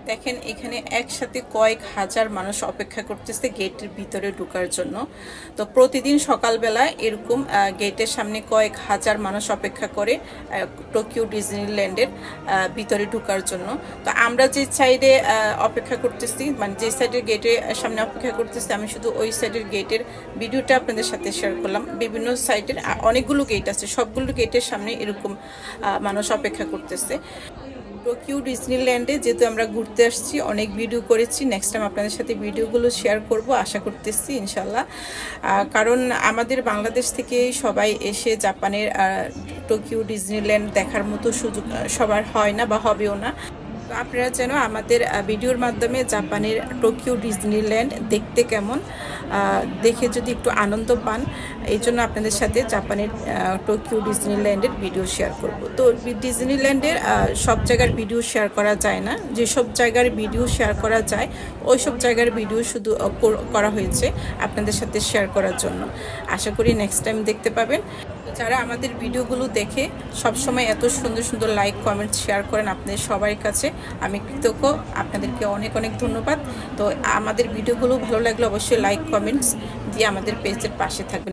দেখেন এখানে একসাথে কয়েক হাজার মানুষ অপেক্ষা করতেছে গেটের ভিতরে ঢোকার জন্য। তো প্রতিদিন সকালবেলা এরকম গেটের সামনে কয়েক হাজার মানুষ অপেক্ষা করে টোকিও ডিজনিল্যান্ডের ভিতরে ঢোকার জন্য। তো আমরা যে সাইডে অপেক্ষা করতেছি, মানে যে সাইডের গেটের সামনে অপেক্ষা করতেছি, আমি শুধু ওই সাইডের গেটের ভিডিওটা আপনাদের সাথে শেয়ার করলাম। বিভিন্ন সাইডের অনেকগুলো গেট আছে, সবগুলো গেটের সামনে এরকম মানুষ অপেক্ষা করতেছে। টোকিও ডিজনিল্যান্ডে যেহেতু আমরা ঘুরতে আসছি, অনেক ভিডিও করেছি, নেক্সট টাইম আপনাদের সাথে ভিডিওগুলো শেয়ার করব আশা করতেছি ইনশাল্লাহ। কারণ আমাদের বাংলাদেশ থেকে সবাই এসে জাপানের টোকিও ডিজনিল্যান্ড দেখার মতো সুযোগ সবার হয় না বা হবেও না। তো আপনারা যেন আমাদের ভিডিওর মাধ্যমে জাপানের টোকিও ডিজনিল্যান্ড দেখতে কেমন দেখে যদি একটু আনন্দ পান, এই জন্য আপনাদের সাথে জাপানের টোকিও ডিজনিল্যান্ডের ভিডিও শেয়ার করব। তো ডিজনিল্যান্ডের সব জায়গার ভিডিও শেয়ার করা যায় না, যেসব জায়গার ভিডিও শেয়ার করা যায় ওই সব জায়গার ভিডিও শুধু করা হয়েছে আপনাদের সাথে শেয়ার করার জন্য। আশা করি নেক্সট টাইম দেখতে পাবেন। যারা আমাদের ভিডিওগুলো দেখে সবসময় এত সুন্দর সুন্দর লাইক কমেন্ট শেয়ার করেন, আপনাদের সবার কাছে আমি কৃতজ্ঞ। আপনাদেরকে অনেক অনেক ধন্যবাদ। তো আমাদের ভিডিওগুলো ভালো লাগলে অবশ্যই লাইক কমেন্টস দিয়ে আমাদের পেজের পাশে থাকবেন।